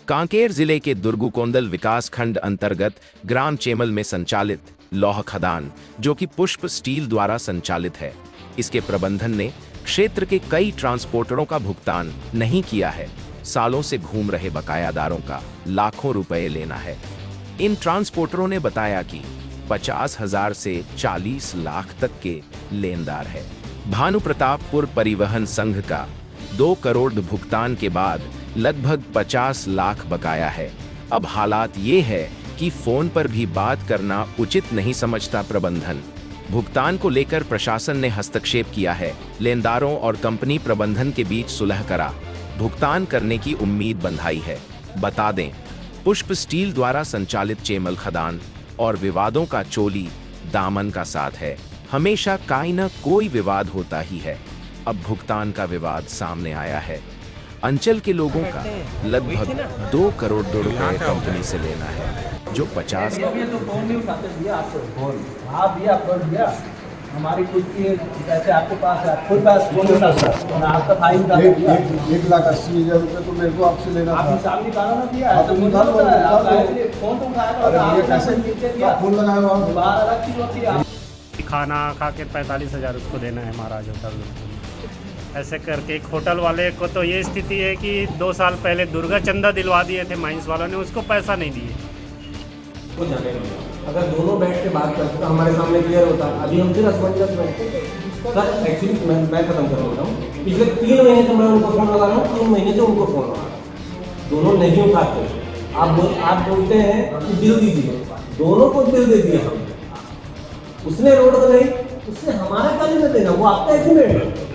कांकेर जिले के दुर्गुकोंदल विकासखंड अंतर्गत ग्राम चेमल में संचालित लौह खदान, जो कि पुष्प स्टील द्वारा संचालित है, इसके प्रबंधन ने क्षेत्र के कई ट्रांसपोर्टरों का भुगतान नहीं किया है। सालों से घूम रहे बकायादारों का लाखों रुपए लेना है। इन ट्रांसपोर्टरों ने बताया कि 50,000 से 40 लाख तक के लेनदार है। भानु प्रतापपुर परिवहन संघ का 2 करोड़ भुगतान के बाद लगभग 50 लाख बकाया है। अब हालात ये है कि फोन पर भी बात करना उचित नहीं समझता प्रबंधन। भुगतान को लेकर प्रशासन ने हस्तक्षेप किया है। लेनदारों और कंपनी प्रबंधन के बीच सुलह करा भुगतान करने की उम्मीद बंधाई है। बता दें, पुष्प स्टील द्वारा संचालित चेमल खदान और विवादों का चोली दामन का साथ है। हमेशा कोई न कोई विवाद होता ही है। अब भुगतान का विवाद सामने आया है। अंचल के लोगों का लगभग 2 करोड़ रुपए कंपनी से लेना है, जो 50 हमारी खुद की पैसे आपके पास है, खुद पास फोन होता सर, आपका फाइन का 1,80,000 रुपये तो मेरे को आपसे लेना था। आप हिसाब निकालो ना भैया, तो निकालो, फोन तो उठाया था, अरे ये कैसे फोन लगाया हुआ? बाहर अलग चीज होती है। खाना खा के 45,000 उसको देना है महाराज होटल में। ऐसे करके एक होटल वाले को तो ये स्थिति है कि 2 साल पहले दुर्गा चंदा दिलवा दिए थे माइंस वालों ने, उसको पैसा नहीं दिए। अगर दोनों बैठ के बात करते तो हमारे सामने क्लियर होता। अभी हम फिर असमंजस बैठते सर। एक्चुअली मैं खत्म कर देता हूँ। पिछले 3 महीने से मैं उनको फ़ोन लगा रहा हूँ, 3 महीने से उनको फ़ोन लगा रहा हूँ, दोनों नहीं उठाते। आप बोलते हैं कि बिल दीजिए, दोनों को बिल दे दिए हम। उसने रोड बनाई, उससे हमारा क्या लेना देना, वो आपका एग्रीमेंट है।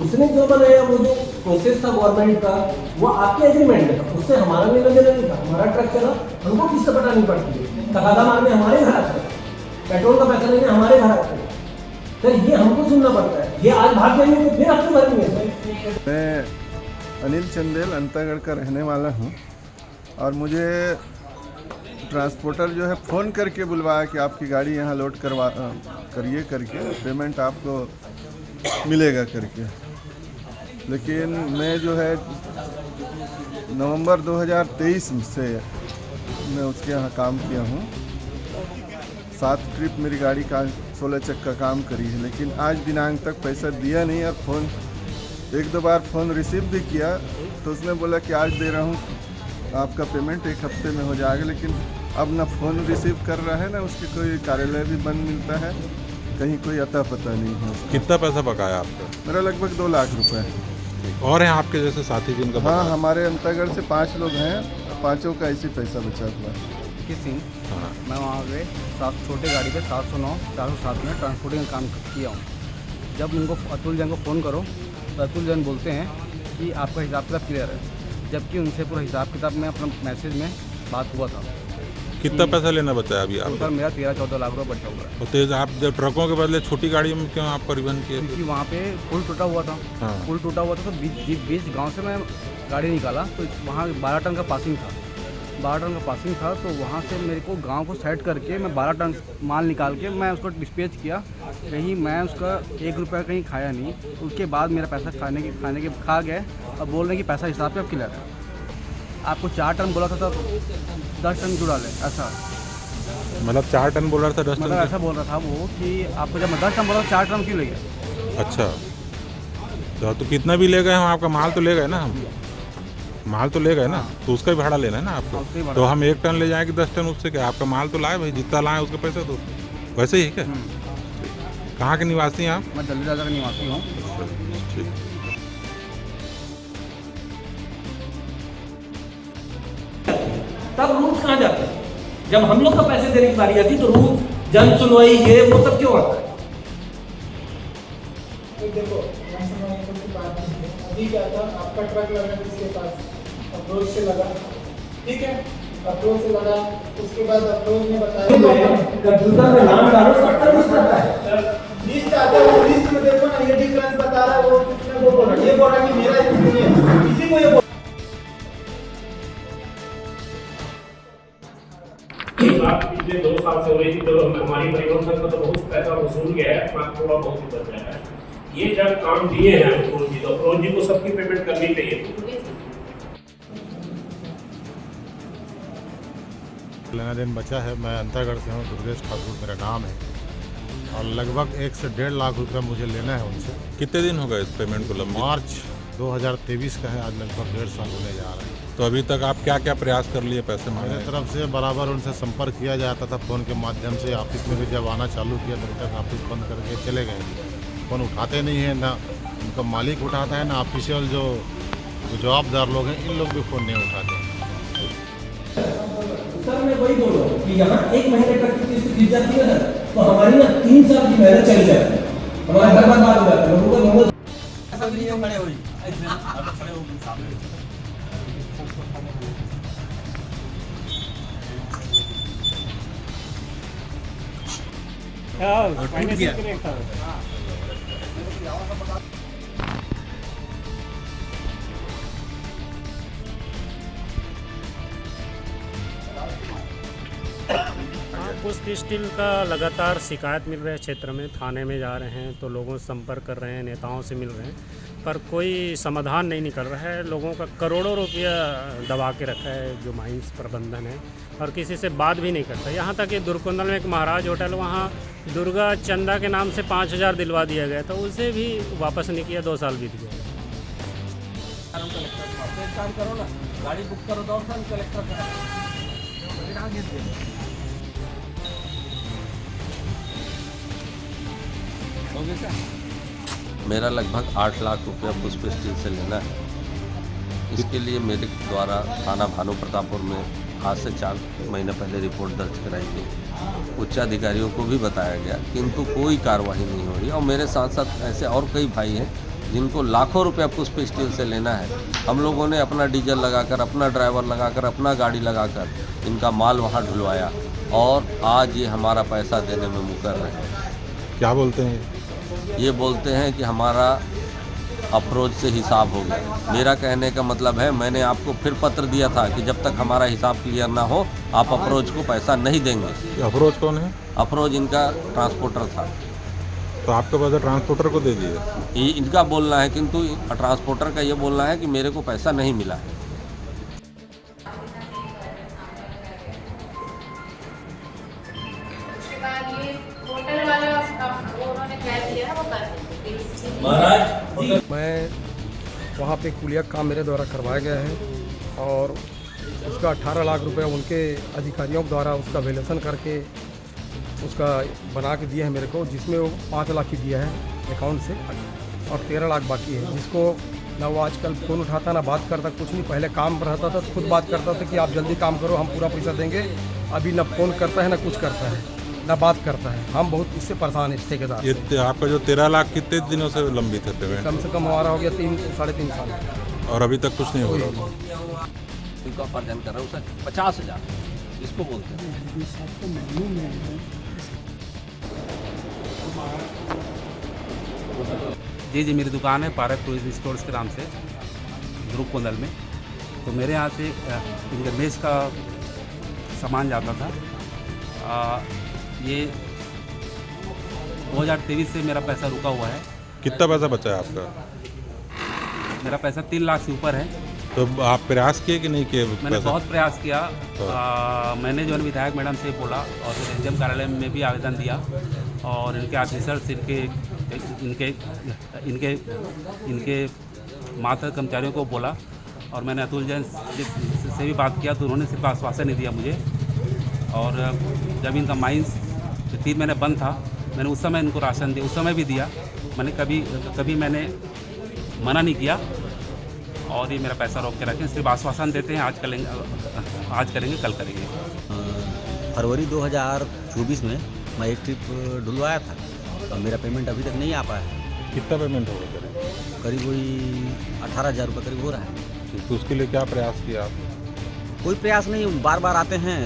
उसने जो बनाया, वो जो प्रोसेस था गवर्नमेंट का, वो आपके एग्रीमेंट में था, उससे हमारा लेना देना नहीं था। हमारा ट्रक चला, हमको किस्त पटानी पड़ती है, तकादा मारने हमारे घर आते हैं, पेट्रोल का पैसा लेने हमारे घर आते हैं। सर ये हमको सुनना पड़ता है। ये आज भाग जाएंगे तो फिर आपके घर में। मैं अनिल चंदेल अंतागढ़ का रहने वाला हूँ, और मुझे ट्रांसपोर्टर जो है फ़ोन करके बुलवाया कि आपकी गाड़ी यहाँ लोड करिए करके, पेमेंट आपको मिलेगा करके। लेकिन मैं जो है नवंबर 2023 से मैं उसके यहाँ काम किया हूँ। 7 ट्रिप मेरी गाड़ी का 16 चक्का काम करी है, लेकिन आज दिनांक तक पैसा दिया नहीं। और फ़ोन 1-2 बार फ़ोन रिसीव भी किया तो उसने बोला कि आज दे रहा हूँ, आपका पेमेंट 1 हफ्ते में हो जाएगा। लेकिन अब ना फ़ोन रिसीव कर रहा है, ना उसके कोई कार्यालय भी बंद मिलता है, कहीं कोई अता पता नहीं है उसका। कितना पैसा बकाया आपका? मेरा लगभग 2 लाख रुपए है। और हैं आपके जैसे साथी जिनका? हाँ, हमारे अंतागढ़ से 5 लोग हैं, 5 का ऐसे पैसा बचा हुआ है। किसी मैं वहाँ पे 7 छोटे गाड़ी पे 709 407 में ट्रांसपोर्टिंग का काम किया हूँ। जब उनको अतुल जैन को फ़ोन करो तो अतुल जैन बोलते हैं कि आपका हिसाब किताब क्लियर है, जबकि उनसे पूरा हिसाब किताब में अपना मैसेज में बात हुआ था। कितना पैसा लेना बताया अभी सर आपको? मेरा 13-14 लाख रुपये बचा हुआ है। और तेज आप जब ट्रकों के बदले छोटी गाड़ी में क्यों आप परिवहन किए? क्योंकि वहाँ पे पुल टूटा हुआ था। हाँ। पुल टूटा हुआ था तो बीच गांव से मैं गाड़ी निकाला तो वहाँ 12 टन का पासिंग था। 12 टन का पासिंग था तो वहाँ से मेरे को गांव को साइड करके मैं 12 टन माल निकाल के मैं उसको डिस्पैच किया। कहीं मैं उसका 1 रुपया कहीं खाया नहीं। उसके बाद मेरा पैसा खाने के खा गए और बोल रहे कि पैसा हिसाब पे अब क्लियर है। आपको 4 टन बोला था तो 10 टन जुड़ा ले, ऐसा मतलब 4 टन बोल रहा था, 10 मतलब टन? ऐसा बोल रहा था वो कि आपको जब मैं 10 टन बोला 4 टन क्यों ले गया। अच्छा, तो कितना भी ले गए हम, आपका माल तो ले गए ना, हम माल तो ले गए ना, तो उसका भी भाड़ा लेना है ना आपको। तो हम 1 टन ले जाएँ कि 10 टन, उससे क्या? आपका माल तो लाए भाई, जितना लाए उसका पैसा दो। वैसे ही है क्या? कहाँ के निवासी हैं आप? मैं दिल्ली राजा का निवासी हूँ। ठीक। तब रूल्स कहाँ जाते हैं? जब हम लोग का पैसे देने की बारी आती तो रूल्स, जन सुनवाई, ये वो सब क्यों आता है? देखो अभी क्या था, आपका ट्रक लगा जिसके पास अप्रोच से लगा, ठीक है, अप्रोच से लगा, उसके बाद अप्रोच ने बताया कंप्यूटर में नाम डालो, सबका लिस्ट आता है। लिस्ट आता है, वो लिस्ट में देखो ना, ये डिफरेंस बता रहा है, वो किसने वो बोला, ये बोल रहा कि मेरा इसलिए किसी को ये बात पिछले 2 साल से हो रही थी। तो हमारी परिवहन संघ तो बहुत पैसा वसूल गया है, थोड़ा बहुत ही बच गया है। ये जब काम दिए हैं अफरोज जी, तो अफरोज जी को सबकी पेमेंट करनी चाहिए। लेना देन बचा है। मैं अंतरगढ़ से हूँ, दुर्गेश ठाकुर मेरा नाम है, और लगभग 1 से 1.5 लाख रुपया मुझे लेना है उनसे। कितने दिन हो गए इस पेमेंट को लंबी? मार्च 2023 का है, आज लगभग 1.5 साल होने जा रहा है। तो अभी तक आप क्या क्या प्रयास कर लिए पैसे मेरे मांगने? तरफ से बराबर उनसे संपर्क किया जाता था फ़ोन के माध्यम से। ऑफिस में भी जब आना चालू किया तब तक ऑफिस बंद करके चले गए। फ़ोन उठाते नहीं हैं, ना उनका मालिक उठाता है, ना ऑफिशियल जो जवाबदार लोग हैं इन लोग भी फ़ोन नहीं उठाते हैं। सर मैं वही बोल रहा हूँ कि यहाँ 1 महीने तक की किस्त गिर जाती है तो हमारी ना 3 साल की मेहनत चली जाती है, हमारा घर बर्बाद हो जाता है। पुष्प स्टील का लगातार शिकायत मिल रही है क्षेत्र में, थाने में जा रहे हैं तो लोगों से संपर्क कर रहे हैं, नेताओं से मिल रहे हैं, पर कोई समाधान नहीं निकल रहा है। लोगों का करोड़ों रुपया दबा के रखा है जो माइंस प्रबंधन है, और किसी से बात भी नहीं करता। यहाँ तक कि दुर्कुंदल में एक महाराज होटल, वहाँ दुर्गा चंदा के नाम से 5,000 दिलवा दिया गया था, उसे भी वापस नहीं किया, 2 साल बीत गए। काम करो ना, गाड़ी बुक करो तो कलेक्टर मेरा लगभग 8 लाख रुपया पुष्प स्टील से लेना है। इसके लिए मेरे द्वारा थाना भानु प्रतापपुर में आज से 4 महीने पहले रिपोर्ट दर्ज कराई गई। उच्च अधिकारियों को भी बताया गया, किंतु कोई कार्रवाई नहीं हो रही। और मेरे साथ साथ ऐसे और कई भाई हैं जिनको लाखों रुपया पुष्प स्टील से लेना है। हम लोगों ने अपना डीजल लगाकर, अपना ड्राइवर लगाकर, अपना गाड़ी लगाकर इनका माल वहाँ ढुलवाया, और आज ये हमारा पैसा देने में मुकर रहे हैं। क्या बोलते हैं? ये बोलते हैं कि हमारा अप्रोच से हिसाब हो गया। मेरा कहने का मतलब है, मैंने आपको फिर पत्र दिया था कि जब तक हमारा हिसाब क्लियर ना हो आप अप्रोच को पैसा नहीं देंगे। अप्रोच कौन है? अप्रोच इनका ट्रांसपोर्टर था। तो आपका पैसा ट्रांसपोर्टर को दे दिए? इनका बोलना है, किंतु ट्रांसपोर्टर का ये बोलना है कि मेरे को पैसा नहीं मिला है। मैं वहाँ पे कुलिया काम मेरे द्वारा करवाया गया है, और उसका 18 लाख रुपए उनके अधिकारियों द्वारा उसका वैल्यूएशन करके उसका बना के दिया है मेरे को, जिसमें वो 5 लाख ही दिया है अकाउंट से, और 13 लाख बाकी है। जिसको ना वो आजकल फ़ोन उठाता, ना बात करता, कुछ नहीं। पहले काम रहता था तो खुद बात करता था कि आप जल्दी काम करो, हम पूरा पैसा देंगे। अभी ना फ़ोन करता है, ना कुछ करता है, ना बात करता है। हम बहुत इससे परेशान हैं, इस ठेकेदार ये से। आपका जो 13 लाख कितने दिनों से लंबित है पेमेंट? कम से कम हमारा हो गया 3-3.5 साल, और अभी तक कुछ नहीं हो रहा? इनका उपार्जन कर रहा हूँ सर 50,000 इसको बोलते हैं। जी मेरी दुकान है पारक टूरिस्ट स्टोर्स के नाम से, दुर्कुंदल में। तो मेरे यहाँ से इंटरमेश का सामान जाता था। ये 2023 से मेरा पैसा रुका हुआ है। कितना पैसा बचा है आपका? मेरा पैसा 3 लाख से ऊपर है। तो आप प्रयास किए कि नहीं किए? मैंने बहुत प्रयास किया। मैंने जो है विधायक मैडम से बोला, और फिर एसडीएम कार्यालय में भी आवेदन दिया, और इनके ऑफिसर्स, इनके मात्र कर्मचारियों को बोला, और मैंने अतुल जैन से भी बात किया, तो उन्होंने सिर्फ आश्वासन नहीं दिया मुझे। और जब इनका माइंस 3 महीने बंद था, मैंने उस समय इनको राशन दिया, उस समय भी दिया। मैंने कभी मैंने मना नहीं किया, और ये मेरा पैसा रोक के रखें। सिर्फ आश्वासन देते हैं, आज करेंगे कल करेंगे। फरवरी 2024 में मैं एक ट्रिप ढुलवाया था, और मेरा पेमेंट अभी तक नहीं आ पाया है। कितना पेमेंट होगा करीब वही 18,000 रुपये करीब हो रहा है। तो उसके लिए क्या प्रयास किया आप? कोई प्रयास नहीं, बार बार आते हैं,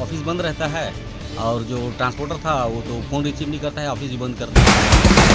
ऑफिस बंद रहता है, और जो ट्रांसपोर्टर था वो तो फ़ोन रिसीव नहीं करता है, ऑफिस भी बंद करता है।